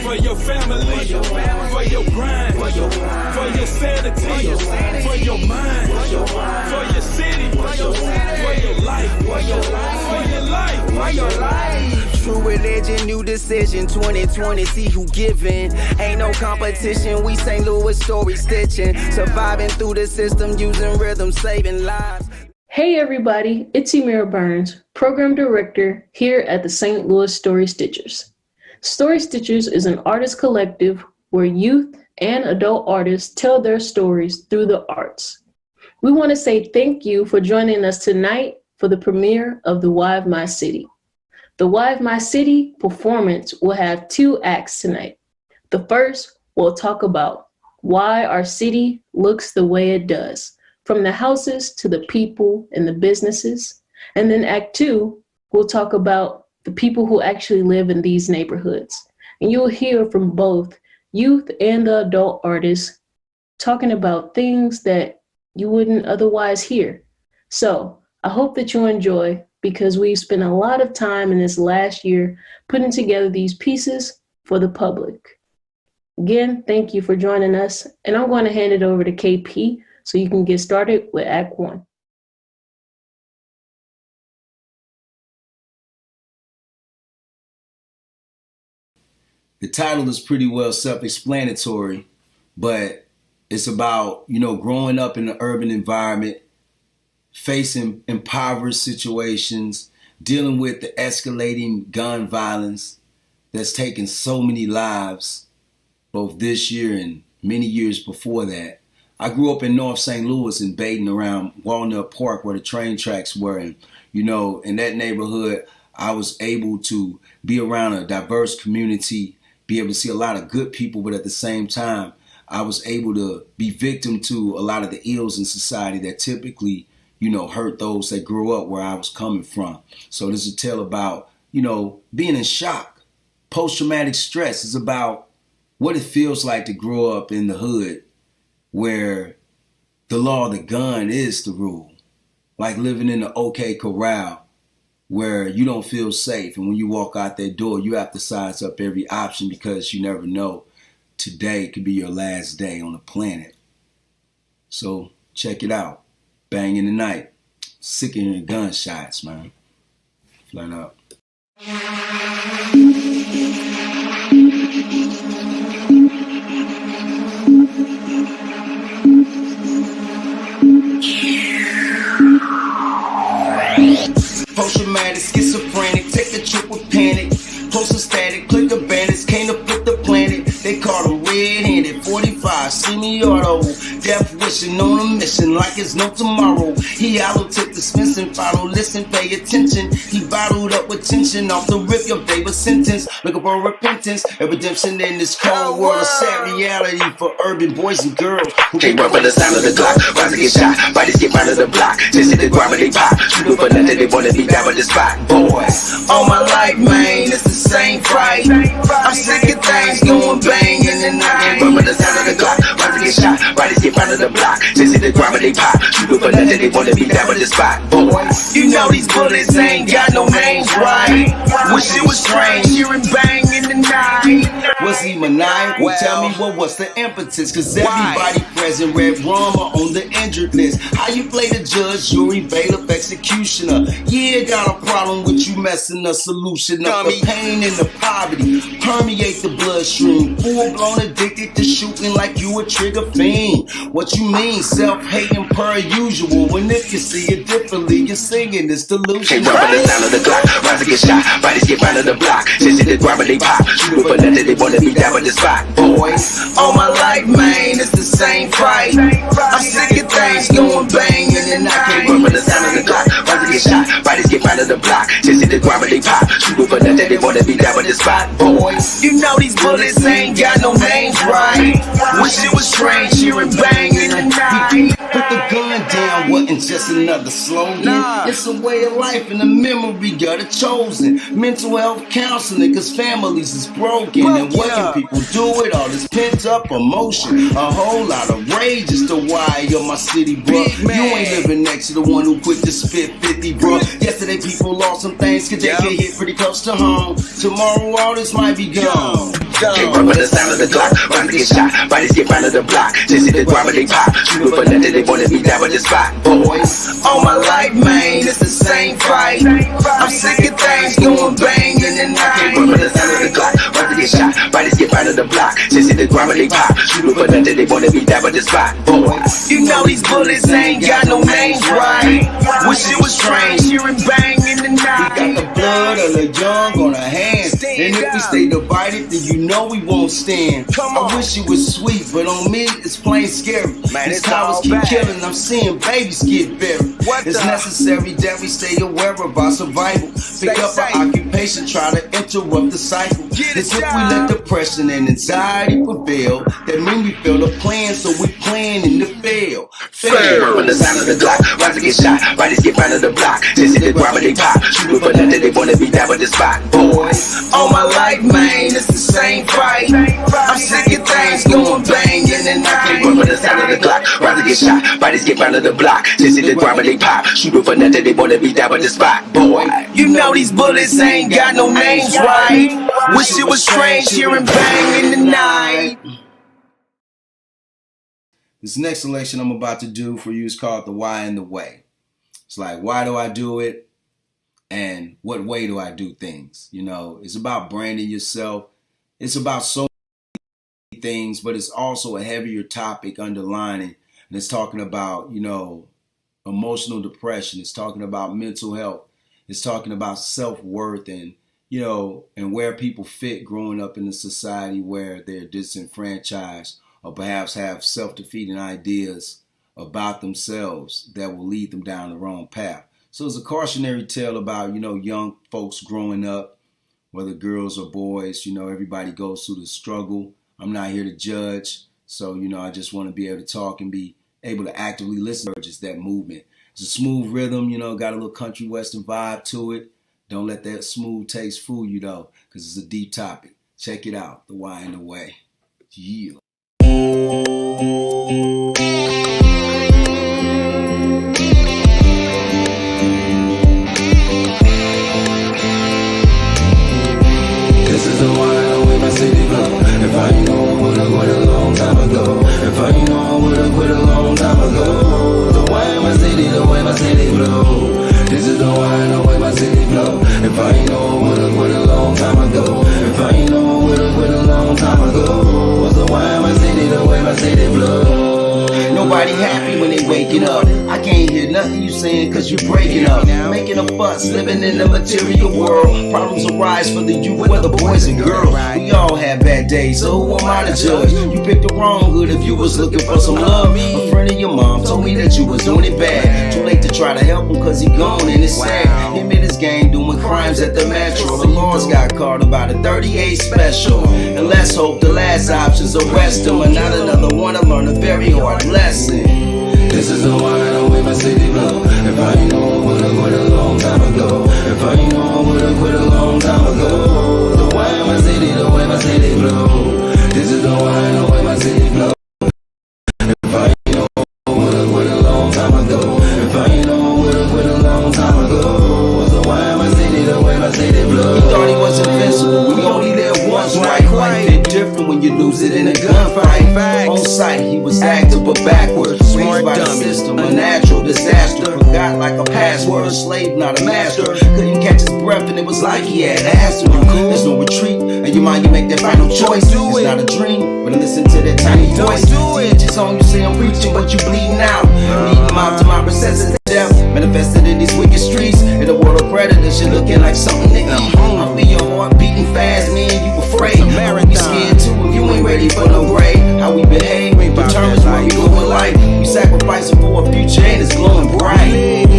for your family, for your grind, for your sanity, for your mind, for your city, for your life, for your life. True religion, new decision, 2020, see who giving. Ain't no competition, we St. Louis story stitching. Surviving through the system, using rhythm, saving lives. Hey everybody, it's Emira Burns, Program Director here at the St. Louis Story Stitchers. Story Stitchers is an artist collective where youth and adult artists tell their stories through the arts. We want to say thank you for joining us tonight for the premiere of The Why of My City. The Why of My City performance will have 2 acts tonight. The first will talk about why our city looks the way it does, from the houses to the people and the businesses. And then Act 2 will talk about the people who actually live in these neighborhoods. And you'll hear from both youth and the adult artists talking about things that you wouldn't otherwise hear. So I hope that you enjoy, because we've spent a lot of time in this last year putting together these pieces for the public. Again, thank you for joining us, and I'm going to hand it over to KP so you can get started with Act 1. The title is pretty well self-explanatory, but it's about, growing up in an urban environment, facing impoverished situations, dealing with the escalating gun violence that's taken so many lives, both this year and many years before that. I grew up in North St. Louis and Baden around Walnut Park where the train tracks were. And, in that neighborhood, I was able to be around a diverse community, be able to see a lot of good people, but at the same time, I was able to be victim to a lot of the ills in society that typically hurt those that grew up where I was coming from. So this is a tale about, being in shock. Post-traumatic stress is about what it feels like to grow up in the hood where the law of the gun is the rule. Like living in the OK Corral where you don't feel safe. And when you walk out that door, you have to size up every option because you never know. Today could be your last day on the planet. So check it out. Bang in the night. Sick of hearing gunshots, man. Flat out. Post-traumatic, schizophrenic, take a trip with panic. Poster static, click the bandits, came to flip the planet. They caught him red-handed, 45, semi-auto. Death wishing on a mission like it's no tomorrow. He hollow took the Smithson, follow, listen, pay attention. He bottled up with tension off the rip, your day was sentenced. Looking for repentance and redemption in this cold world. A sad reality for urban boys and girls who can't run for the sound of the clock. Rise to get shot, fighters get round of the block. Just hit the ground when they pop. Shooting for nothing, they wanna be down with the spot. Boys, all my life, man, it's the same fight. I'm sick of things going bang in the night. Run for the sound of the clock. Rise to get shot, fighters get round of the block. Just hit the ground when they pop. Shooting for nothing, they wanna be down with the spot. Boys, these bullets ain't got no names, right? Wish it was strange, hearing bang in the night. Was he maniacal? Well, tell me what was the impetus? Cause everybody present read Roma on the injured list. How you play the judge, jury, bailiff, executioner? Yeah, got a problem with you messing the solution up. The pain and the poverty permeate the bloodstream. Full-blown addicted to shooting like you a trigger fiend. What you mean, self-hating per usual? When if you see it differently, you're singing this delusion. Can't run for the sound of the clock. Rise to get shot, bodies get round of the block. Just hit the ground when they pop. Shooting for nothing, they wanna be down with the spot. Boys, all my life, man, it's the same fight. I'm sick of things going bang in the night. Can't run for the sound of the clock. Rise to get shot, bodies get round of the block. Just hit the ground when they pop. Shooting for nothing, they wanna be down with the spot. Boys, these bullets ain't got no names, right? Wish it was strange, hearing bang in the night. Put the gun down wasn't just another slogan. It's a way of life and a memory of the chosen. Mental health counseling, cause families is broken. And what can people do with all this pent up emotion? A whole lot of rage is the why of my city, bro. You ain't living next to the one who quit to spit 50, bro. Yesterday people lost some things cause they get hit pretty close to home. Tomorrow all this might be gone. Can't run from the sound of the clock. Rhymes get shot, bodies get found on the block. Just hit the ground when they pop. Shoot for nothing, they wanna be down with the spot. Boys, all my life, man, it's the same fight. I'm sick of things going bang in the night. Can't run from the sound of the clock. Rhymes get shot, bodies get found on the block. Just hit the ground when they pop. Shoot for nothing, they wanna be down with the spot. Boys, you know these bullets ain't got no names, right? Wish it was strange, hearing bang in the night. We got the blood of the young on our hands, and if we stay divided, then you know we won't stand. I wish it was sweet, but on me it's plain scary. These cowards keep killing, I'm seeing babies get buried. It's necessary that we stay aware of our survival. Pick up our occupation, try to interrupt the cycle. It's if we let depression and anxiety prevail, that mean we fail to plan, so we plan in the fail. From the sound of the clock, rhymes get shot, bodies get found on the block. Just hit the ground when they pop. Shoot for nothing, they wanna be down with the spot. Boys, all my life, man, it's the same fight. I'm sick of things going bang in the night. From the sound of the clock, rhymes get shot, bodies get found on the block. Just hit the ground when they pop. Shoot for nothing, they wanna be down with the spot. Boy, you know these bullets ain't got no names, right? Wish it was strange, hearing bang in the night. This next selection I'm about to do for you is called The Why and the Way. It's like, why do I do it? And what way do I do things? You know, it's about branding yourself. It's about so many things, but it's also a heavier topic underlining. And it's talking about, you know, emotional depression. It's talking about mental health. It's talking about self-worth and, you know, and where people fit growing up in a society where they're disenfranchised or perhaps have self-defeating ideas about themselves that will lead them down the wrong path. So it's a cautionary tale about, you know, young folks growing up, whether girls or boys. You know, everybody goes through the struggle. I'm not here to judge. So, you know, I just want to be able to talk and be able to actively listen to just that movement. It's a smooth rhythm, you know, got a little country western vibe to it. Don't let that smooth taste fool you, though, because it's a deep topic. Check it out, The Why and the Way. Yeah. This is the why and the way my city glow. If I know I would've quit a long time ago. If I know I would've quit a long time ago. The why in my city, the way my city glow. This is the why and the way my city glow. If I know I would've quit a long time ago. If I know I would've quit a long time ago. The why in my city, the way my city glow. Nobody happy when they waking up. I can't hear nothing you saying cause you're breaking up. Making a fuss, living in the material world. Problems arise for the youth, whether boys and girls. We all have bad days, so who am I to judge? You picked the wrong hood if you was looking for some love. A friend of your mom told me that you was doing it bad. Too late to try to help him cause he gone and it's sad. Him in his gang doing crimes at the metro. The laws got caught about a 38 special. And let's hope the last option's arrest him. And not another one to learn a very hard lesson. This is the why and the way my city glow. If I know I would've quit a long time ago. If I know I would've quit a long time ago. The why in my city, the way my city glow. This is the why and the way my city glow. If I know I would've quit a long time ago. If I know I would've quit a long time ago. The why in my city, the way my city glow. He thought he was invincible. We only live once, right? Life hit different when you lose it in a gunfight. On sight, he was active but backwards. Raised by the system, a natural disaster. Forgot like a password, slave, not a master. Couldn't catch his breath and it was like he had asthma. There's no retreat, and your mind, you make that final choice. It's not a dream, but listen to that tiny voice. Each his own, you say I'm reaching, but you bleeding out. Leading mouth to my recesses to death. Manifested in these wicked streets. In a world of predators, you're looking like something to eat. I feel your heart beating fast, man, you afraid. Be scared too if you ain't ready for no grade. How we behave determines where we go in life. We sacrificing for a future and it's glowing bright.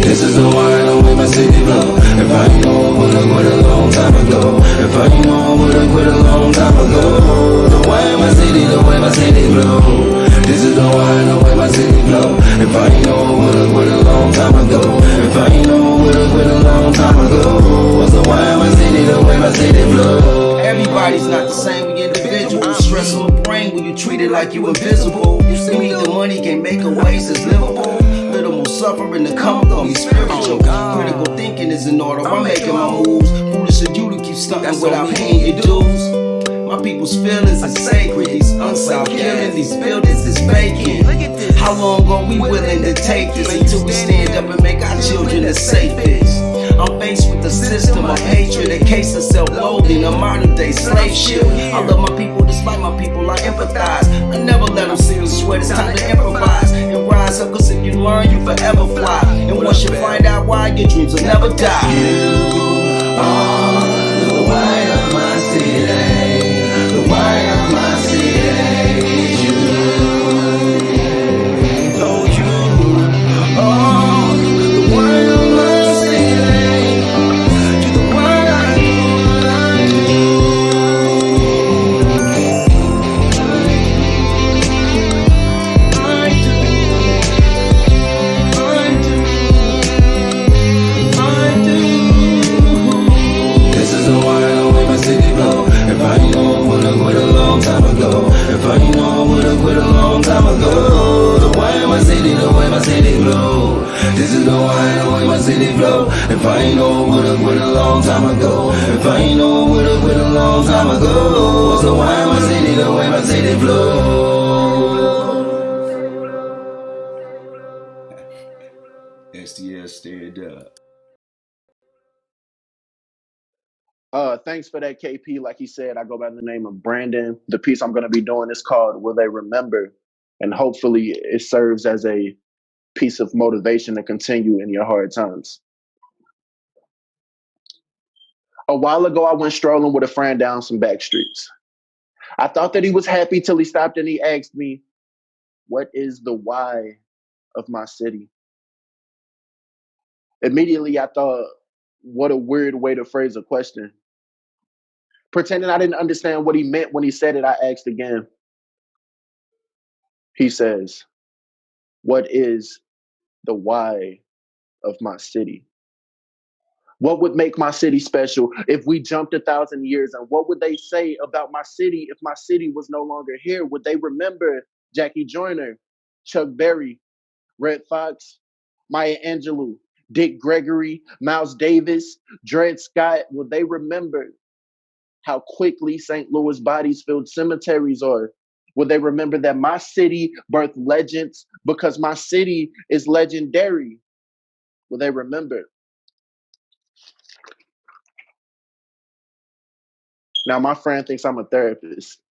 This is the why and the way my city glow. If I know I would've quit a long time ago. If I know I would've quit a long time ago. The why in my city, the way my city glow. This is the why and the way my city glow. If I know I would've quit a long time ago. If I know I would've quit a long time ago. The why in my city, the way my city glow. Everybody's not the same, we individuals. Stress on the brain when you treat it like you invisible. You see me, the money can't make a waste, it's livable. Little more suffering to come, gon' be spiritual. Critical thinking is in order, I'm making my moves. Foolish of you to keep stunting without paying your dues. My people people's feelings are sacred. These unsolved killings, these buildings is vacant. How long are we willing to take this until we stand up and make our children the safest? I'm faced with a system of hatred, a case of self-loathing, a modern-day slave ship. I love my people despite my people, I empathize. I never let them see me sweat, it's time to improvise and rise up, cause if you learn, you forever fly. And once you find out why, your dreams will never die. You are the white of my city, the white of my city. Oh, you are the white of my city. You're the one I do. This is the why I way my city blow. If I ain't know, I would've quit a long time ago. If I ain't know, I would've quit a long time ago. The why my city, the way my city blow. This is the why the way my city flow. If I ain't know, I would've quit a long time ago. If I ain't know, I would've quit a long time ago. So why my city, the way my city flow. STL stand up. Thanks for that, KP. Like he said, I go by the name of Brandon. The piece I'm going to be doing is called Will They Remember? And hopefully it serves as a piece of motivation to continue in your hard times. A while ago, I went strolling with a friend down some back streets. I thought that he was happy till he stopped and he asked me, what is the why of my city? Immediately, I thought, what a weird way to phrase a question. Pretending I didn't understand what he meant when he said it, I asked again. He says, what is the why of my city? What would make my city special if we jumped 1,000 years? And what would they say about my city if my city was no longer here? Would they remember Jackie Joyner, Chuck Berry, Red Fox, Maya Angelou, Dick Gregory, Miles Davis, Dred Scott? Would they remember how quickly St. Louis bodies filled cemeteries? Or will they remember that my city birthed legends because my city is legendary? Will they remember? Now, my friend thinks I'm a therapist.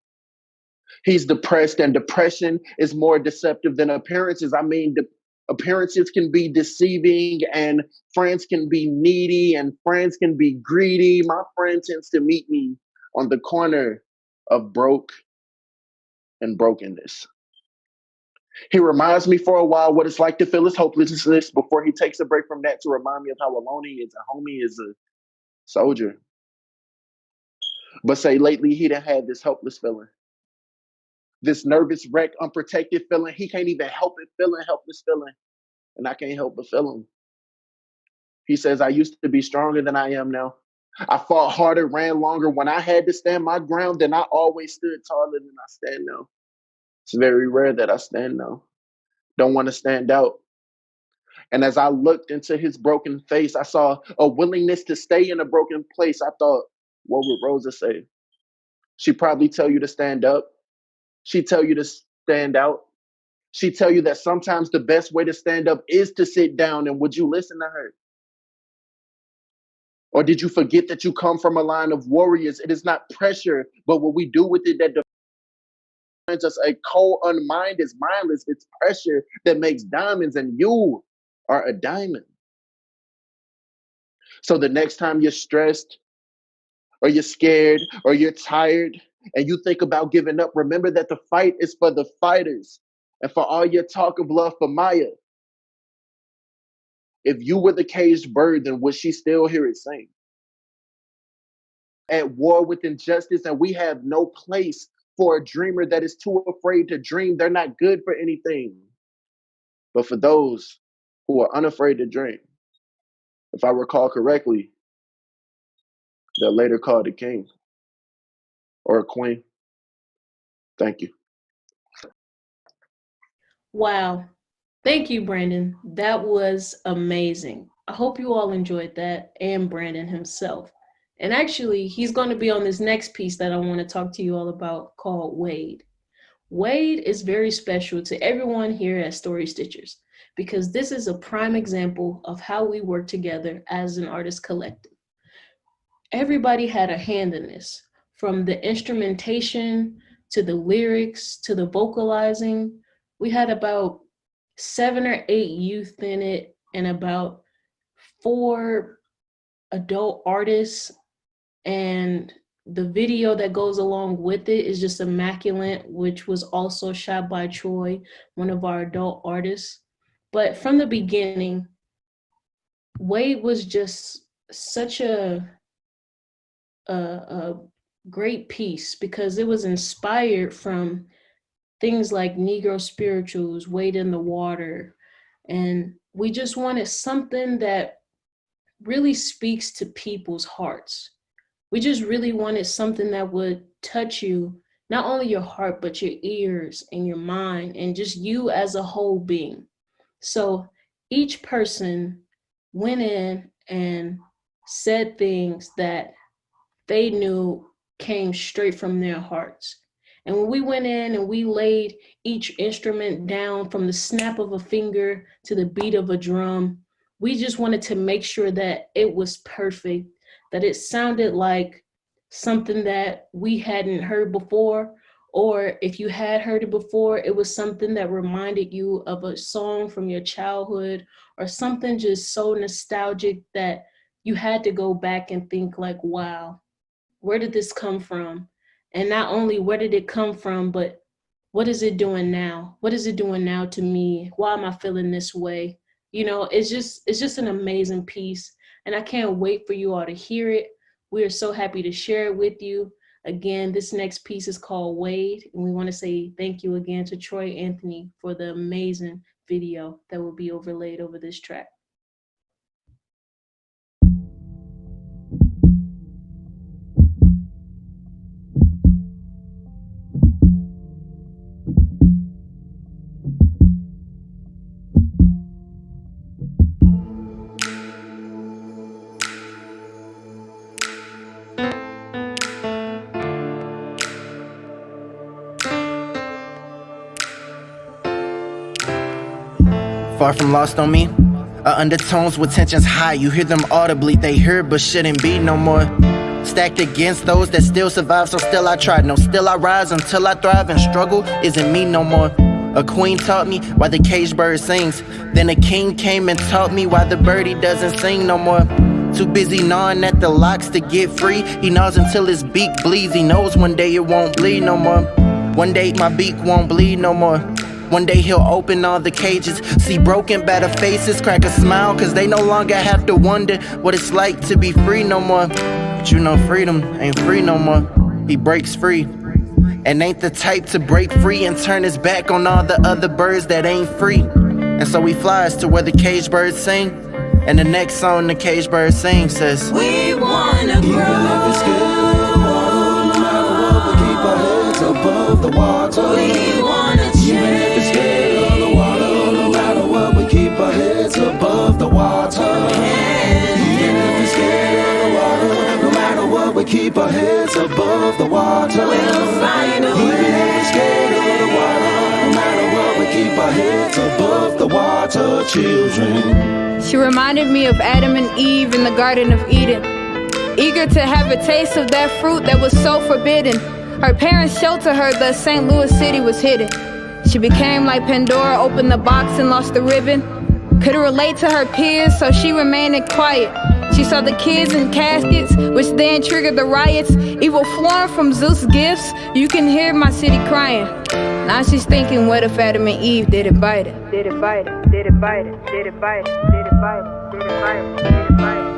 He's depressed, and depression is more deceptive than appearances. I mean, appearances can be deceiving, and friends can be needy, and friends can be greedy. My friend tends to meet me on the corner of broke and brokenness. He reminds me for a while what it's like to feel his hopelessness before he takes a break from that to remind me of how alone he is. A homie is a soldier. But say lately he done had this hopeless feeling, this nervous wreck, unprotected feeling. He can't even help it feeling, helpless feeling. And I can't help but feel him. He says, I used to be stronger than I am now. I fought harder, ran longer. When I had to stand my ground, then I always stood taller than I stand now. It's very rare that I stand now. Don't want to stand out. And as I looked into his broken face, I saw a willingness to stay in a broken place. I thought, what would Rosa say? She'd probably tell you to stand up. She'd tell you to stand out. She'd tell you that sometimes the best way to stand up is to sit down. And would you listen to her? Or did you forget that you come from a line of warriors? It is not pressure, but what we do with it that defines us. A cold, unmind is mindless. It's pressure that makes diamonds, and you are a diamond. So the next time you're stressed, or you're scared, or you're tired, and you think about giving up, remember that the fight is for the fighters. And for all your talk of love for Maya, if you were the caged bird, then would she still hear it sing? At war with injustice, and we have no place for a dreamer that is too afraid to dream. They're not good for anything. But for those who are unafraid to dream, if I recall correctly, they're later called a king or a queen. Thank you. Wow. Thank you, Brandon. That was amazing. I hope you all enjoyed that, and Brandon himself. And actually, he's going to be on this next piece that I want to talk to you all about called Wade. Wade is very special to everyone here at Story Stitchers because this is a prime example of how we work together as an artist collective. Everybody had a hand in this, from the instrumentation to the lyrics to the vocalizing. We had about 7 or 8 youth in it and about 4 adult artists, and the video that goes along with it is just immaculate, which was also shot by Troy, one of our adult artists. But from the beginning, Wade was just such a great piece because it was inspired from things like Negro spirituals, Wade in the Water, and we just wanted something that really speaks to people's hearts. We just really wanted something that would touch you, not only your heart, but your ears and your mind and just you as a whole being. So each person went in and said things that they knew came straight from their hearts. And when we went in and we laid each instrument down from the snap of a finger to the beat of a drum, we just wanted to make sure that it was perfect, that it sounded like something that we hadn't heard before, or if you had heard it before, it was something that reminded you of a song from your childhood or something just so nostalgic that you had to go back and think like, wow, where did this come from? And not only where did it come from, but what is it doing now? What is it doing now to me? Why am I feeling this way? You know, it's just an amazing piece. And I can't wait for you all to hear it. We are so happy to share it with you. Again, this next piece is called Wade. And we want to say thank you again to Troy Anthony for the amazing video that will be overlaid over this track. Far from lost on me, undertones with tensions high. You hear them audibly, they heard but shouldn't be no more. Stacked against those that still survive, so still I try. No, still I rise until I thrive, and struggle isn't me no more. A queen taught me why the caged bird sings. Then a king came and taught me why the birdie doesn't sing no more. Too busy gnawing at the locks to get free. He gnaws until his beak bleeds. He knows one day it won't bleed no more. One day my beak won't bleed no more. One day he'll open all the cages, see broken battered faces, crack a smile, cause they no longer have to wonder what it's like to be free no more. But you know freedom ain't free no more. He breaks free and ain't the type to break free and turn his back on all the other birds that ain't free. And so he flies to where the caged birds sing, and the next song the caged birds sing says, we wanna grow. Even if it's scared of the water, no matter what, we keep our heads above the water. We wanna Even if it's scared of the water, no matter what, we keep our heads above the water. Even if it's scared of the water, no matter what, we keep our heads above the water. We'll find a way. Even if it's scared of the water, no matter what, we keep our heads above the water, children. She reminded me of Adam and Eve in the Garden of Eden, eager to have a taste of that fruit that was so forbidden. Her parents sheltered her, thus St. Louis City was hidden. She became like Pandora, opened the box and lost the ribbon. Couldn't relate to her peers, so she remained quiet. She saw the kids in caskets, which then triggered the riots. Evil flowing from Zeus' gifts, you can hear my city crying. Now she's thinking, what if Adam and Eve didn't bite it? Did it bite it? Did it bite it? Did it bite it? Did it bite it? Did it bite it? Did it bite it?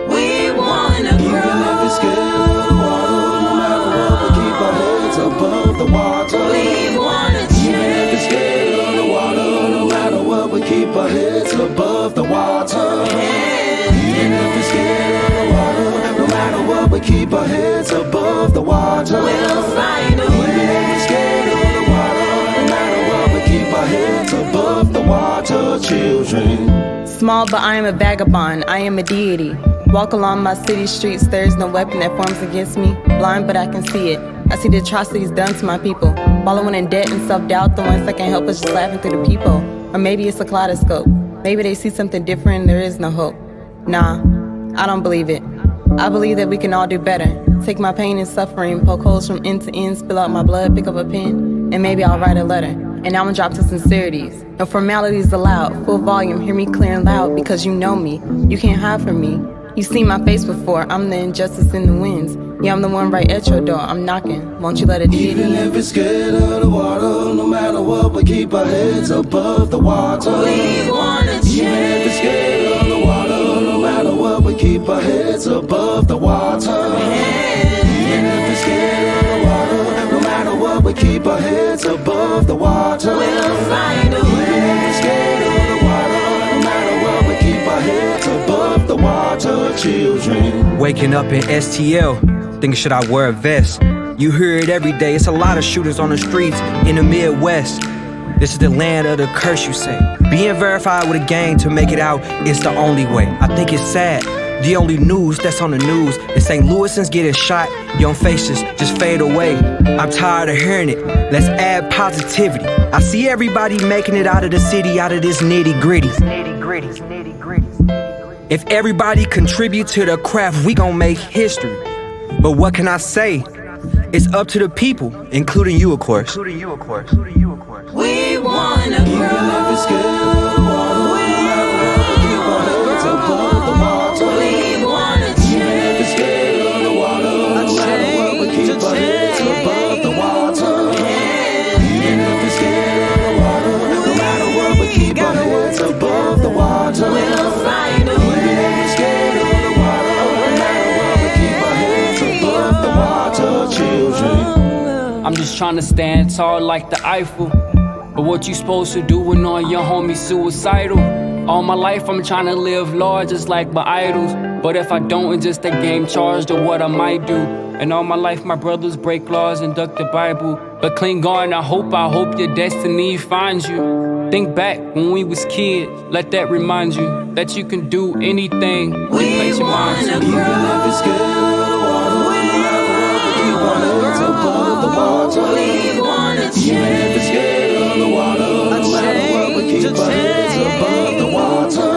We wanna grow. Even if it's scared of the water, no matter what, we keep our heads above the water. We wanna Even if it's scared of the water, no matter what, we keep our heads above the water. Even if it's scared of the water, no matter what, we keep our heads above the water. We'll find a way. Even if it's scared of the water, no matter what, we keep our heads above the water, children. Small, but I am a vagabond, I am a deity. Walk along my city streets, there is no weapon that forms against me. Blind, but I can see it. I see the atrocities done to my people. Wallowing in debt and self-doubt, the ones that can help us just laughing through the people. Or maybe it's a kaleidoscope. Maybe they see something different and there is no hope. Nah, I don't believe it. I believe that we can all do better. Take my pain and suffering, poke holes from end to end, spill out my blood, pick up a pen, and maybe I'll write a letter. And I'ma drop some sincerities. No formalities allowed, full volume, hear me clear and loud, because you know me, you can't hide from me. You've seen my face before, I'm the injustice in the winds. Yeah, I'm the one right at your door, I'm knocking, won't you let it be? Even if it's scared of the water, no matter what, we keep our heads above the water. We wanna change. Even if it's scared of the water, no matter what, we keep our heads above the water. Even if it's scared of the water, no matter what, we keep our heads above the water. We'll find a way. Even if it's scared of the water, no matter what, we keep our heads above the water, children. Waking up in STL, thinking should I wear a vest? You hear it every day, it's a lot of shooters on the streets in the Midwest. This is the land of the curse, you say. Being verified with a gang to make it out is the only way. I think it's sad. The only news that's on the news is St. Louisans getting shot, young faces just fade away. I'm tired of hearing it, let's add positivity. I see everybody making it out of the city, out of this nitty gritty. If everybody contribute to the craft, we gon' make history. But what can I say? It's up to the people, including you, of course. We wanna grow. Even if it's scared of the water, no matter what, we keep our heads above the water. We wanna Even if it's scared of the water, no matter what, we keep our heads above the water. Even if it's scared of the water, no matter what, we keep our heads above the water. We'll find a way. Even if it's scared of the water, no matter what, we keep our heads above the water, children. I'm just trying to stand tall like the Eiffel. But what you supposed to do when all your homies suicidal? All my life I'm trying to live large just like my idols. But if I don't, it's just a game charged of what I might do. And all my life my brothers break laws and duck the Bible. But cling on, I hope your destiny finds you. Think back when we was kids, let that remind you that you can do anything when you place your mind to. Even if it's scared of the water, no matter what, we keep our heads above the water. We wanna Even if it's scared of the water, no matter what, we keep our heads above the water.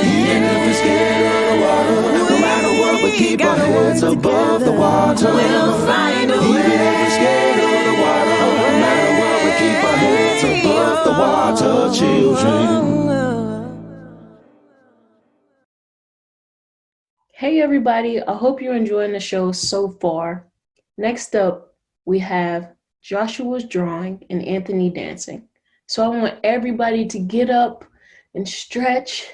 Even if it's scared of the water, no matter what, we keep our heads above the water. We'll find a way. Even if it's scared of the water, no matter what, we keep our heads above the water, children. Hey everybody, I hope you're enjoying the show so far. Next up, we have Joshua's drawing and Anthony dancing. So I want everybody to get up and stretch,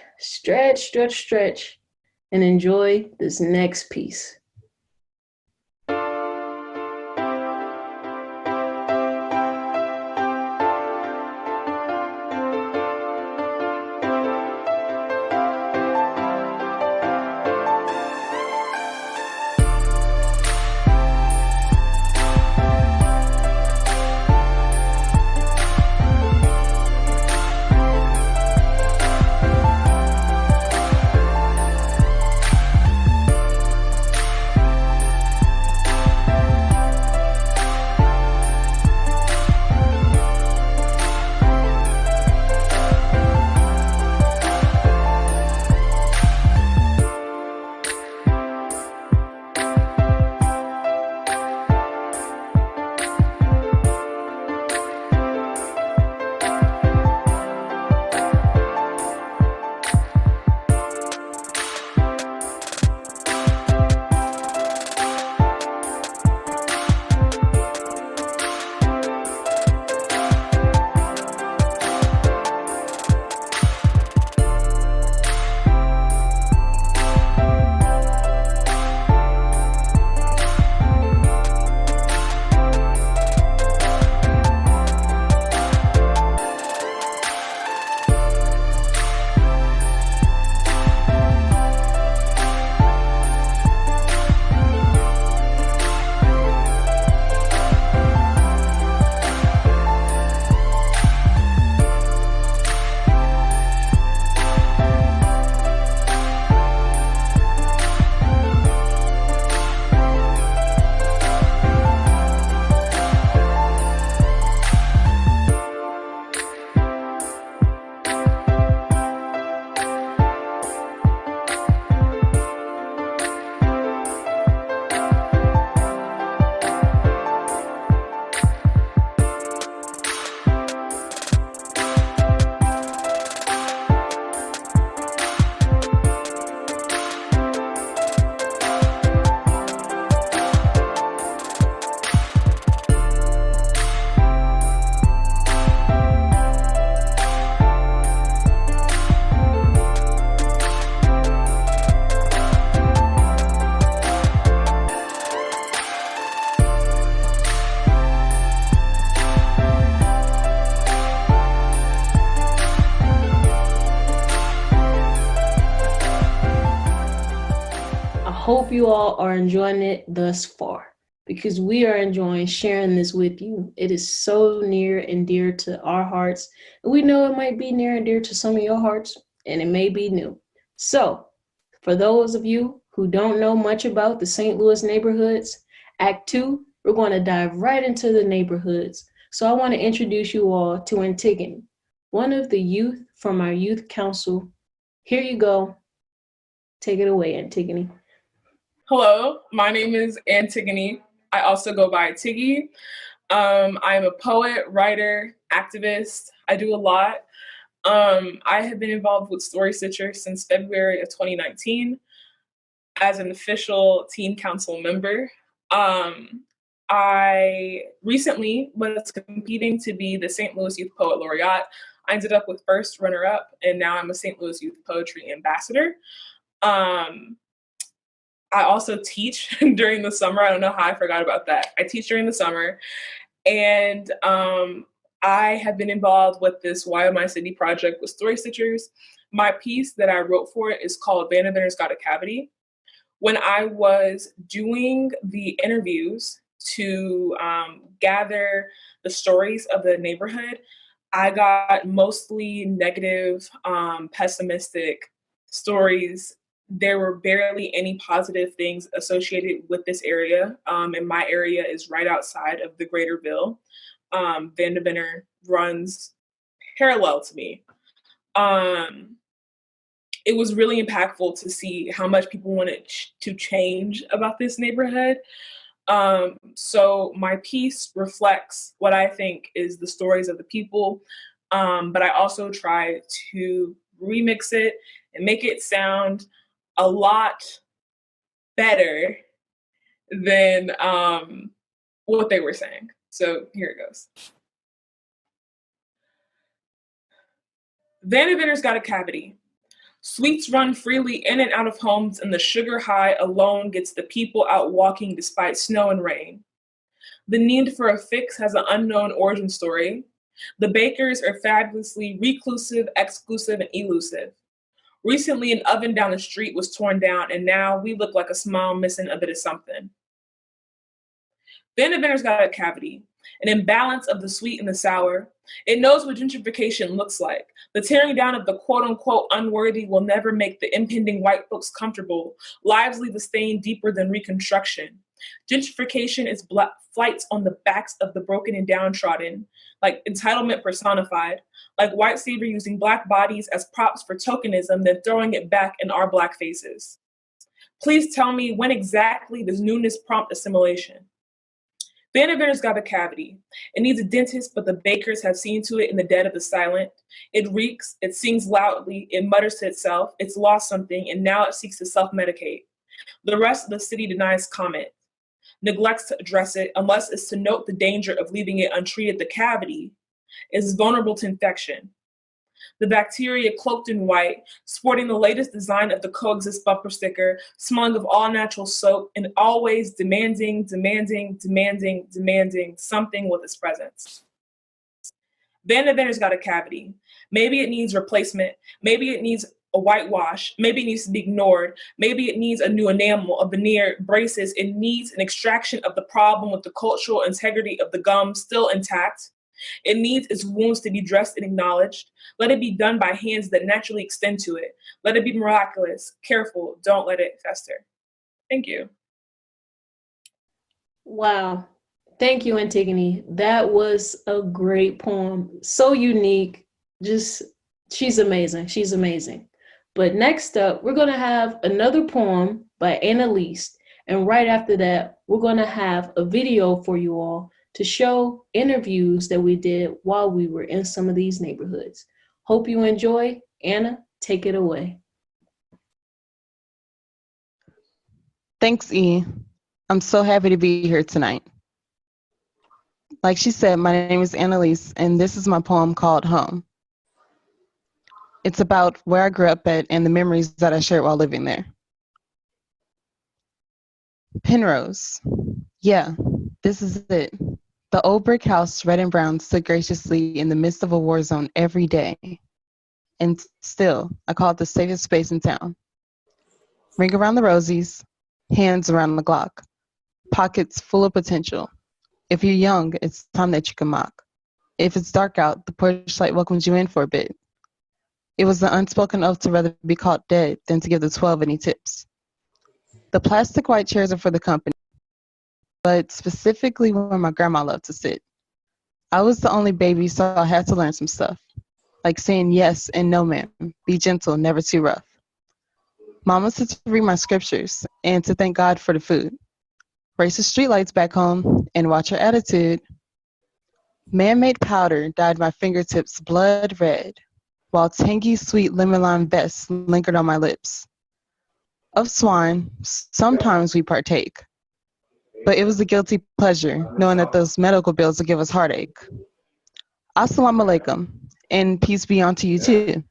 and enjoy this next piece. hope you all are enjoying it thus far, because we are enjoying sharing this with you. It is so near and dear to our hearts. And we know it might be near and dear to some of your hearts, and it may be new. So, for those of you who don't know much about the St. Louis neighborhoods, Act 2, we're going to dive right into the neighborhoods. So I want to introduce you all to Antigone, one of the youth from our youth council. Here you go. Take it away, Antigone. Hello, my name is Antigone. I also go by Tiggy. I'm a poet, writer, activist. I do a lot. I have been involved with Story Stitcher since February of 2019 as an official teen council member. I recently was competing to be the St. Louis Youth Poet Laureate. I ended up with first runner-up, and now I'm a St. Louis Youth Poetry Ambassador. I also teach during the summer. I don't know how I forgot about that. I teach during the summer, and I have been involved with this Why My City project with Story Stitchers. My piece that I wrote for it is called Vanderventer's Got a Cavity. When I was doing the interviews to gather the stories of the neighborhood, I got mostly negative, pessimistic stories. There were barely any positive things associated with this area. And my area is right outside of the Greaterville. Vanderventer runs parallel to me. It was really impactful to see how much people wanted to change about this neighborhood. So my piece reflects what I think is the stories of the people, but I also try to remix it and make it sound a lot better than what they were saying. So here it goes. Vanderventer's got a cavity. Sweets run freely in and out of homes, and the sugar high alone gets the people out walking despite snow and rain. The need for a fix has an unknown origin story. The bakers are fabulously reclusive, exclusive, and elusive. Recently, an oven down the street was torn down, and now we look like a smile missing a bit of something. Vanderventer's got a cavity, an imbalance of the sweet and the sour. It knows what gentrification looks like. The tearing down of the quote-unquote unworthy will never make the impending white folks comfortable. Lives leave a stain deeper than reconstruction. Gentrification is flights on the backs of the broken and downtrodden, like entitlement personified, like white savior using Black bodies as props for tokenism, then throwing it back in our Black faces. Please tell me, when exactly does newness prompt assimilation? Vanderventer's got a cavity. It needs a dentist, but the bakers have seen to it in the dead of the silent. It reeks, it sings loudly, it mutters to itself, it's lost something, and now it seeks to self-medicate. The rest of the city denies comment, neglects to address it, unless it's to note the danger of leaving it untreated. The cavity is vulnerable to infection. The bacteria cloaked in white, sporting the latest design of the Coexist bumper sticker, smelling of all natural soap, and always demanding something with its presence. Vanderventer's got a cavity. Maybe it needs replacement. Maybe it needs a whitewash. Maybe it needs to be ignored. Maybe it needs a new enamel, a veneer, braces. It needs an extraction of the problem with the cultural integrity of the gum still intact. It needs its wounds to be dressed and acknowledged. Let it be done by hands that naturally extend to it. Let it be miraculous, careful, don't let it fester. Thank you. Wow. Thank you, Antigone. That was a great poem. So unique. Just, she's amazing. She's amazing. But next up, we're going to have another poem by AnnaLise. And right after that, we're going to have a video for you all to show interviews that we did while we were in some of these neighborhoods. Hope you enjoy. Anna, take it away. Thanks, E. I'm so happy to be here tonight. Like she said, my name is AnnaLise, and this is my poem called Home. It's about where I grew up at and the memories that I shared while living there. Penrose. Yeah, this is it. The old brick house, red and brown, stood graciously in the midst of a war zone every day. And still, I call it the safest space in town. Ring around the rosies, hands around the clock, pockets full of potential. If you're young, it's time that you can mock. If it's dark out, the porch light welcomes you in for a bit. It was the unspoken oath to rather be caught dead than to give the 12 any tips. The plastic white chairs are for the company, but specifically where my grandma loved to sit. I was the only baby, so I had to learn some stuff, like saying yes and no, ma'am, be gentle, never too rough. Mama said to read my scriptures and to thank God for the food. Race the streetlights back home and watch her attitude. Man-made powder dyed my fingertips blood red, while tangy sweet lemon lime vest lingered on my lips. Of swine, sometimes we partake, but it was a guilty pleasure knowing that those medical bills would give us heartache. Assalamu alaikum, and peace be unto you too.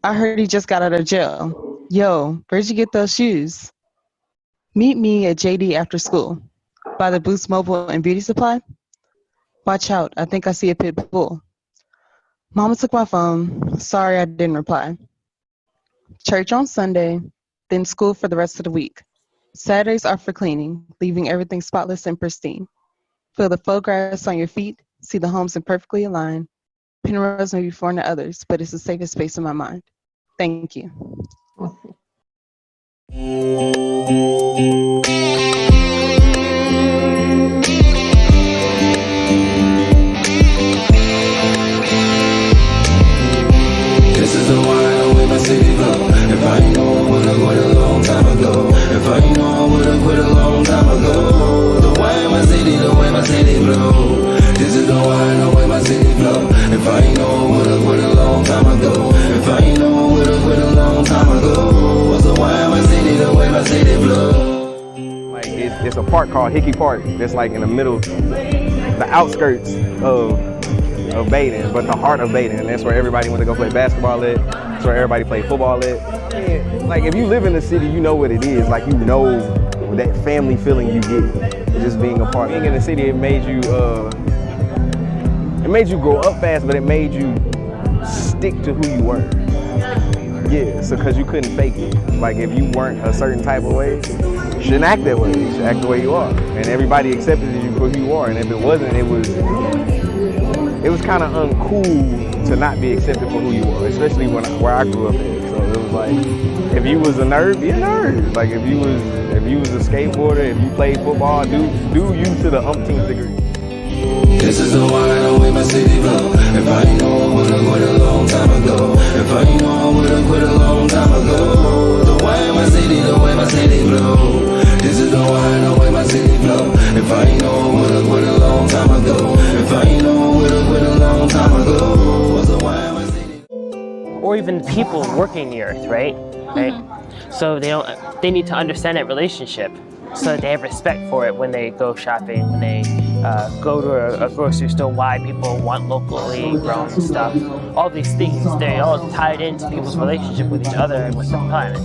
I heard he just got out of jail. Yo, where'd you get those shoes? Meet me at JD after school, by the Boost Mobile and Beauty Supply. Watch out, I think I see a pit bull. Mama took my phone, sorry I didn't reply. Church on Sunday, then school for the rest of the week. Saturdays are for cleaning, leaving everything spotless and pristine. Feel the faux grass on your feet, see the homes in perfectly aligned. Penrose may be foreign to others, but it's the safest space in my mind. Thank you. This is the wine the way my city glow. If I ain't know I would've quit a long time ago. If I ain't know I would've quit a long time ago. The wine my city, the way my city glow. This is the wine the way my city glow. If I ain't know I would've quit a long time ago. If I ain't know I would've quit a long time ago. What's the wine my city, the way my city glow. Like it's a park called Hickey Park. That's like in the middle, the outskirts of Baden, but the heart of Baden. And that's where everybody went to go play basketball at. That's where everybody played football at. And like if you live in the city, you know what it is. Like you know that family feeling you get just being a part. Being in the city, it made you grow up fast, but it made you stick to who you were. Yeah, so because you couldn't fake it. Like if you weren't a certain type of way, you shouldn't act that way. You should act the way you are. And everybody accepted you for who you are. And if it wasn't, it was kind of uncool to not be accepted for who you are, especially where I grew up at. So it was like, if you was a nerd, be a nerd. Like if you was a skateboarder, if you played football, do you to the umpteenth degree. This is the wine the way my city glow. If I ain't know I would've quit a long time ago. If I ain't know I would've quit a long time ago. The wine my city, the way my city glow. This is the wine the way my city glow. If I ain't know I would've quit a long time ago. If I ain't know I would've quit a long time ago. What's the wine my city? Or even people working the earth, right? So they need to understand that relationship, so that they have respect for it when they go shopping, when they go to a grocery store, why people want locally grown stuff. All these things, they're all tied into people's relationship with each other and with the planet.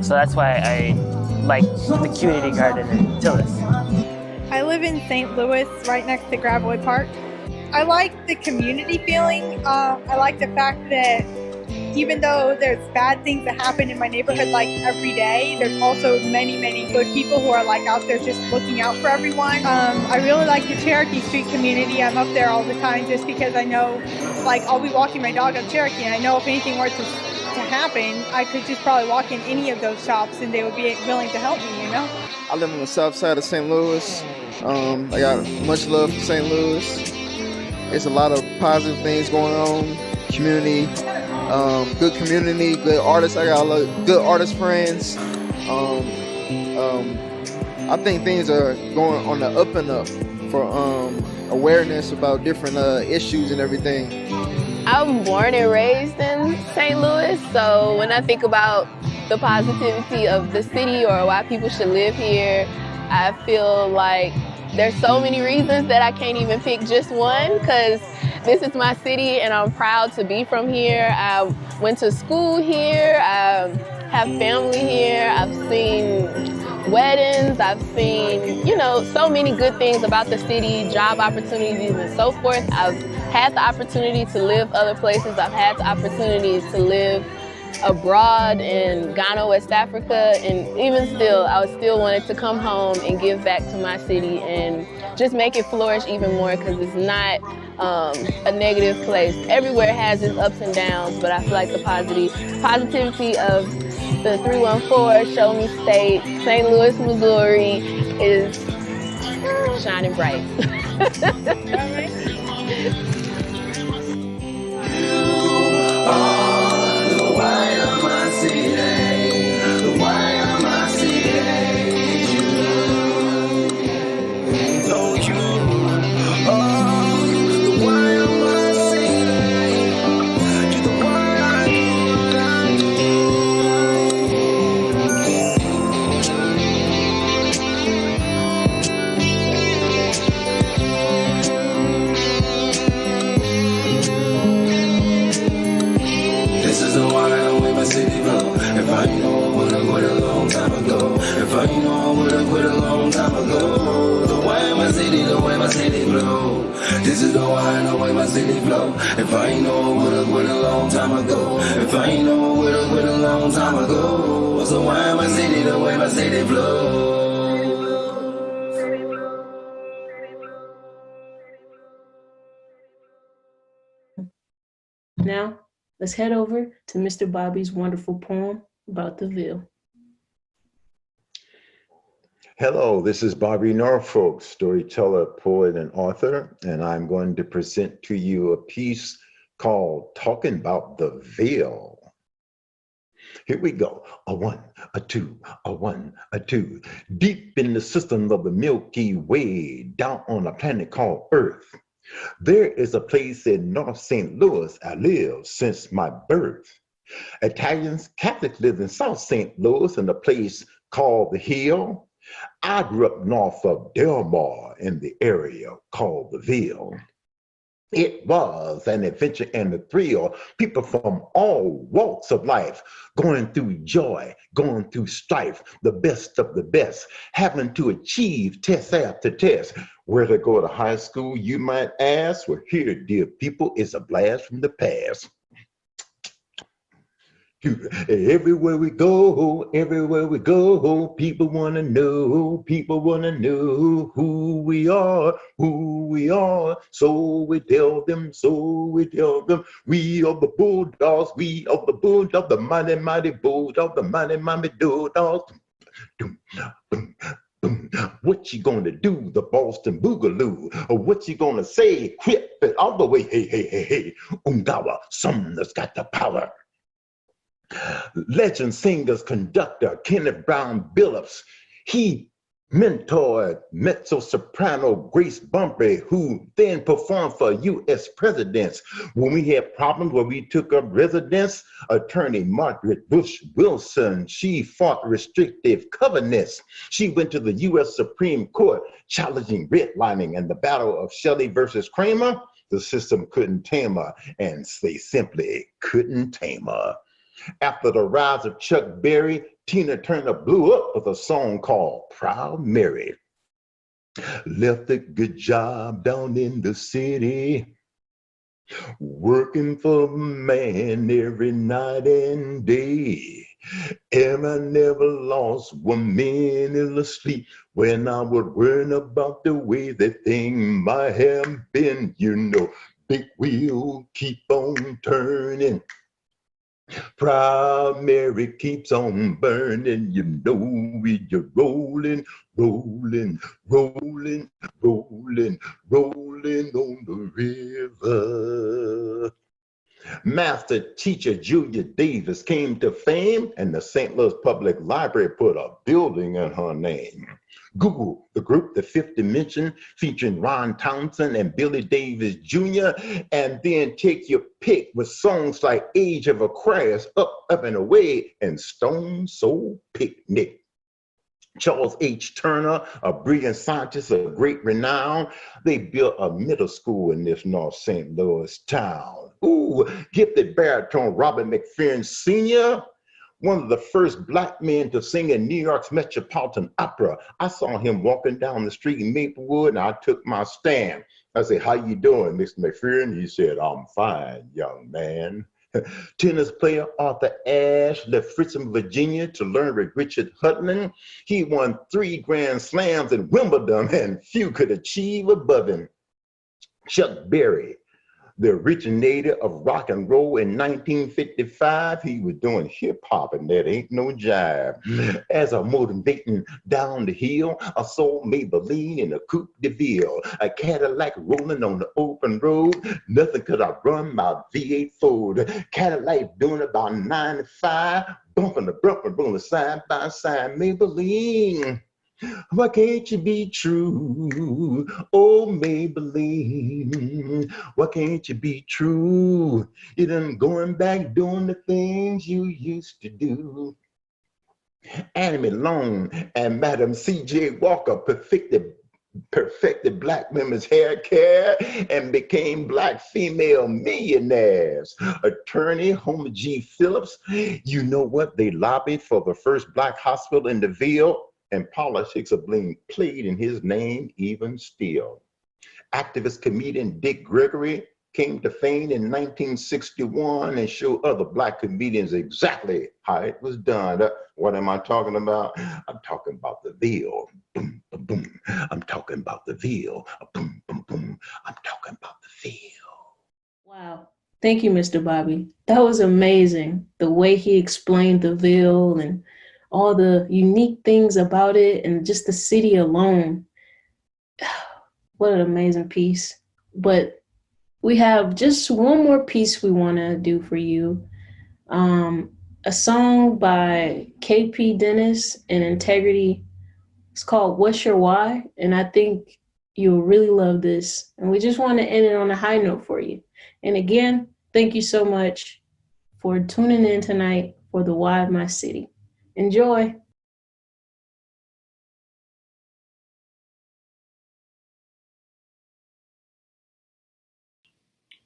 So that's why I like the community garden in Tillis. I live in St. Louis, right next to Gravois Park. I like the community feeling. I like the fact that even though there's bad things that happen in my neighborhood like every day, there's also many, many good people who are like out there just looking out for everyone. I really like the Cherokee Street community. I'm up there all the time just because I know, like, I'll be walking my dog on Cherokee and I know if anything were to happen, I could just probably walk in any of those shops and they would be willing to help me, you know? I live on the south side of St. Louis. I got much love for St. Louis. There's a lot of positive things going on. Community, good community, good artists. I got a lot of good artist friends. I think things are going on the up and up for awareness about different issues and everything. I'm born and raised in St. Louis, so when I think about the positivity of the city or why people should live here, I feel like there's so many reasons that I can't even pick just one, because this is my city and I'm proud to be from here. I went to school here, I have family here, I've seen weddings, I've seen, so many good things about the city, job opportunities and so forth. I've had the opportunity to live other places. I've had the opportunity to live abroad in Ghana, West Africa, and even still, I still wanted to come home and give back to my city and just make it flourish even more, because it's not a negative place. Everywhere has its ups and downs, but I feel like the positivity of the 314 Show Me State, St. Louis, Missouri is shining bright. If I know I would've quit a long time ago. If I know I would've quit a long time ago. The way my city flow. This is the way my city flow. If I know I would've quit a long time ago. If I know I would've quit a long time ago. So why my city the way my city flow? Now, let's head over to Mr. Bobby's wonderful poem about the Ville. Hello, this is Bobby Norfolk, storyteller, poet, and author, and I'm going to present to you a piece called Talking About the Ville. Here we go. A one, a two, a one, a two. Deep in the system of the Milky Way, down on a planet called Earth, there is a place in North St. Louis I live since my birth. Italians, Catholics live in South St. Louis in a place called the Hill. I grew up north of Del Mar in the area called the Ville. It was an adventure and a thrill. People from all walks of life going through joy, going through strife, the best of the best, having to achieve test after test. Where to go to high school, you might ask? Well, here, dear people, is a blast from the past. Everywhere we go, people want to know who we are, so we tell them, we are the bulldogs, the mighty bulldogs, the mighty bulldogs. What you gonna do, the Boston Boogaloo? Or what you gonna say, quit it all the way, hey, Ungawa, some that's got the power. Legend singers, conductor Kenneth Brown Billups. He mentored mezzo-soprano Grace Bumpy, who then performed for U.S. presidents. When we had problems where we took up residence, attorney Margaret Bush Wilson, she fought restrictive covenants. She went to the U.S. Supreme Court challenging redlining and the battle of Shelley versus Kramer. The system couldn't tame her, and they simply couldn't tame her. After the rise of Chuck Berry, Tina Turner blew up with a song called Proud Mary. Left a good job down in the city, working for a man every night and day. And I never lost 1 minute of sleep when I would worry about the way that thing might have been. You know, big wheel keep on turning. Proud Mary keeps on burning, you know we're rolling, rolling, rolling, rolling, rolling on the river. Master teacher Julia Davis came to fame, and the St. Louis Public Library put a building in her name. Google the group, The Fifth Dimension, featuring Ron Townsend and Billy Davis Jr., and then take your pick with songs like Age of Aquarius, Up, Up and Away, and Stone Soul Picnic. Charles H. Turner, a brilliant scientist of great renown, they built a middle school in this North St. Louis town. Ooh, gifted baritone Robert McFerrin Sr., one of the first Black men to sing in New York's Metropolitan Opera. I saw him walking down the street in Maplewood, and I took my stand. I said, "How you doing, Mr. McFerrin?" He said, "I'm fine, young man." Tennis player Arthur Ashe left Richmond, Virginia to learn with Richard Hutton. He won 3 Grand Slams in Wimbledon, and few could achieve above him. Chuck Berry, the originator of rock and roll in 1955, he was doing hip hop and that ain't no jive. As I'm motivating down the hill, I saw Maybelline in a Coupe de Ville, a Cadillac rolling on the open road. Nothing could outrun my V8 Ford. Cadillac doing about 95, bumping the bumper, rolling side by side. Maybelline, why can't you be true? Oh, Maybelline, why can't you be true? You done going back doing the things you used to do. Annie Malone and Madam C.J. Walker perfected black women's hair care and became black female millionaires. Attorney Homer G. Phillips, you know what? They lobbied for the first black hospital in the Ville, and politics are being played in his name even still. Activist comedian Dick Gregory came to fame in 1961 and showed other black comedians exactly how it was done. What am I talking about? I'm talking about the Ville. Boom, boom, boom. I'm talking about the Ville. Boom, boom, boom. I'm talking about the Ville. Wow. Thank you, Mr. Bobby. That was amazing. The way he explained the Ville and all the unique things about it and just the city alone. What an amazing piece. But we have just one more piece we want to do for you. A song by KP Dennis and Integrity. It's called What's Your Why? And I think you'll really love this. And we just want to end it on a high note for you. And again, thank you so much for tuning in tonight for the Why of My City. Enjoy.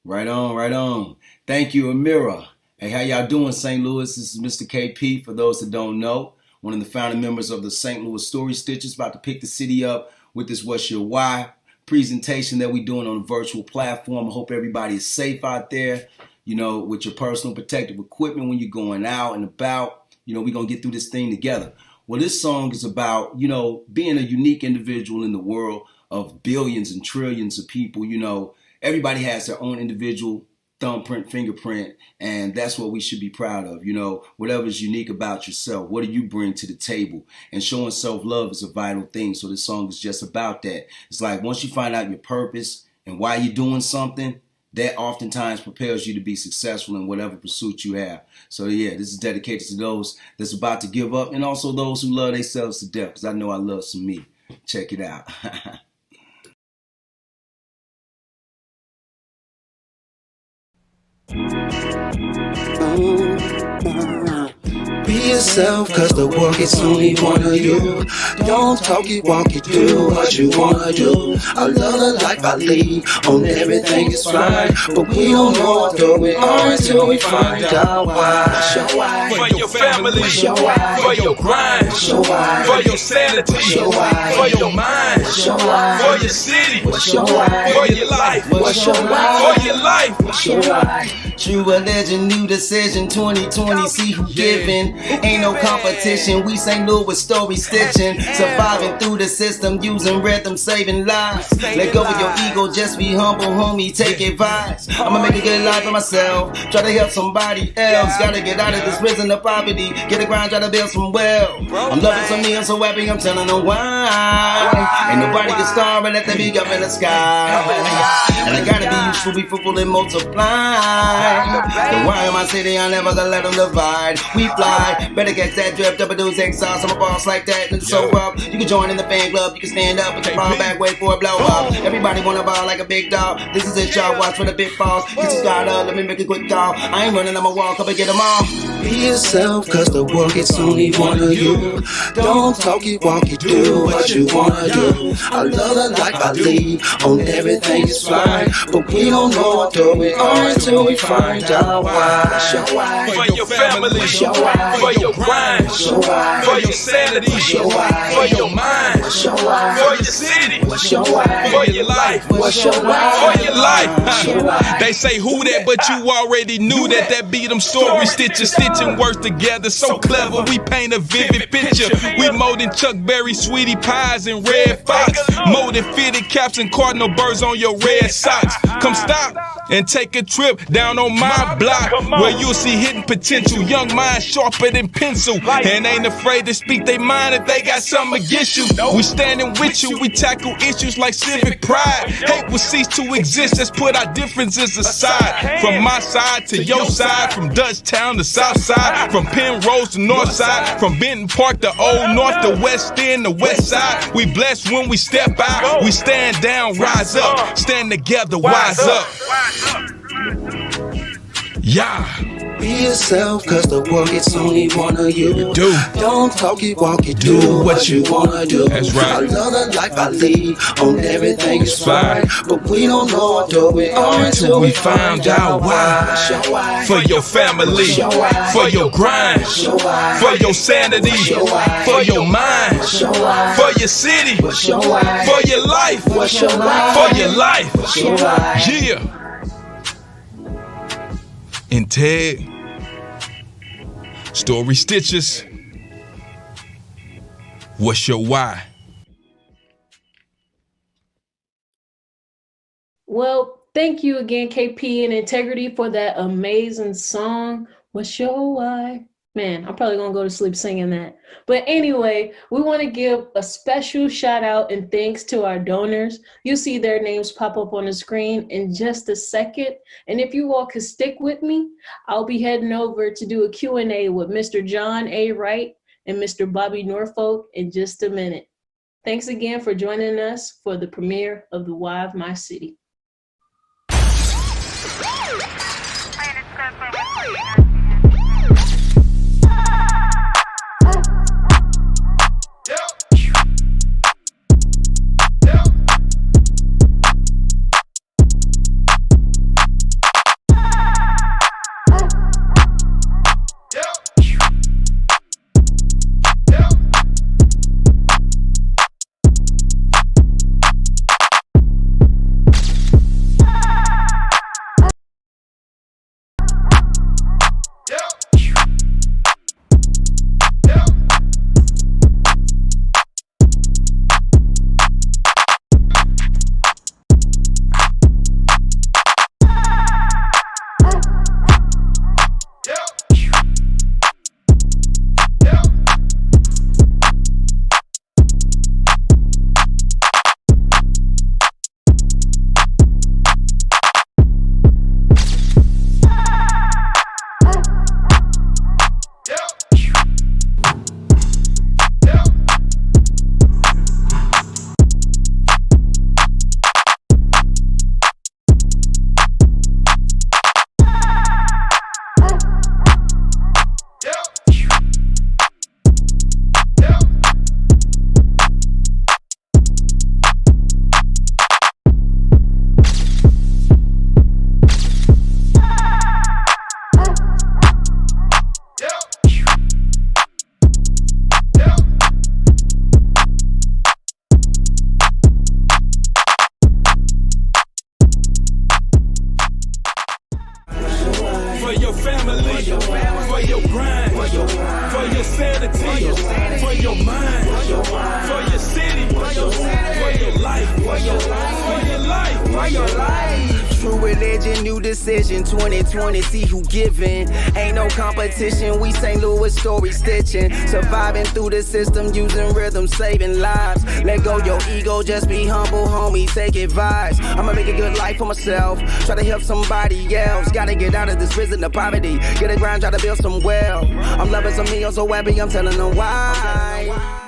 Right on, right on. Thank you, Amira. Hey, how y'all doing, St. Louis? This is Mr. KP. For those that don't know, one of the founding members of the St. Louis Story Stitchers, about to pick the city up with this What's Your Why presentation that we're doing on a virtual platform. I hope everybody is safe out there, you know, with your personal protective equipment when you're going out and about. You know, we're going to get through this thing together. Well, this song is about, you know, being a unique individual in the world of billions and trillions of people. You know, everybody has their own individual thumbprint, fingerprint, and that's what we should be proud of. You know, whatever's unique about yourself, what do you bring to the table? And showing self-love is a vital thing. So this song is just about that. It's like once you find out your purpose and why you're doing something, that oftentimes propels you to be successful in whatever pursuit you have. So yeah, this is dedicated to those that's about to give up and also those who love themselves to death, because I know I love some me. Check it out. Be yourself, cause the world gets only one of you. Don't talk it, walk it, do what you wanna do. I love the life I lead, on everything is fine. But we don't know what we are until we find out why. What's your why? For your family, What's your why? for your grind, What's your why? for your sanity, What's your why? for your mind, What's your why? for your city, What's your why? for your life, What's your why? for your life. What's your why? True religion, new decision, 2020, see who giving. Ain't no competition, we St. Louis story stitching. Surviving through the system, using rhythm, saving lives. Let go of your ego, just be humble, homie, take advice. I'ma make a good life for myself, try to help somebody else. Gotta get out of this prison of poverty, get a grind, try to build some wealth. I'm loving some me, I'm so happy, I'm telling them why. Ain't nobody can starve and let them be up in the sky. And I gotta be useful, be fruitful and multiply. The why am I city, I never gonna let them divide. We fly, better get that drip, double deuce, exhaust. I'm a boss like that, and so up. You can join in the fan club, you can stand up, but you fall back, wait for a blow up. Everybody wanna ball like a big dog. This is it, y'all, watch for the big balls. Get your start up, let me make a quick call. I ain't running, I'ma walk up and get them all. Be yourself, cause the world gets only one of you. Don't talk it, walk it, do what you wanna do. I love the life I lead, on everything is fine. But we don't know what we are until we find out why. What's your why? For your family, What's your why? for your grind, What's your why? for your sanity, What's your why? for your mind, What's your why? For your city. What's your why? For your life. What's your why? For your life. They say who that, but you already knew that. That be them story stitches, stitching words together. So clever, we paint a vivid picture. We more than Chuck Berry, sweetie pies, and red fox. More than fitted caps and cardinal birds on your red socks. Come stop and take a trip down on my block, where you'll see hidden potential. Young minds sharper than pencil, and ain't afraid to speak their mind if they got something against you. We standing with you, we tackle issues like civic pride. Hate will cease to exist, let's put our differences aside. From my side to your side, from Dutchtown to South Side, from Penrose to North Side, from Benton Park to Old North to West End to West Side. We blessed when we step out, we stand down, rise up, stand together, wise up. Yeah. Be yourself, cause the world gets only one of you. Don't talk it, walk it, do what you wanna do. That's right. I love the life I lead, on everything is fine. But we don't know what do we are until we find out why. For your family, for your grind, for your sanity, for your mind, for your city, for your life, for your life. Yeah. And Ted, story stitches. What's your why? Well, thank you again, KP and Integrity, for that amazing song. What's your why? Man, I'm probably gonna go to sleep singing that. But anyway, we want to give a special shout out and thanks to our donors. You'll see their names pop up on the screen in just a second. And if you all could stick with me, I'll be heading over to do a Q&A with Mr. John A. Wright and Mr. Bobby Norfolk in just a minute. Thanks again for joining us for the premiere of The Why of My City. True religion, new decision, 2020, see who giving. Ain't no competition, we St. Louis story stitching. Surviving through the system, using rhythm, saving lives. Let go your ego, just be humble, homie, take advice. I'ma make a good life for myself, try to help somebody else. Gotta get out of this prison of poverty, get a grind, try to build some wealth. I'm loving some meals so happy, I'm telling them why.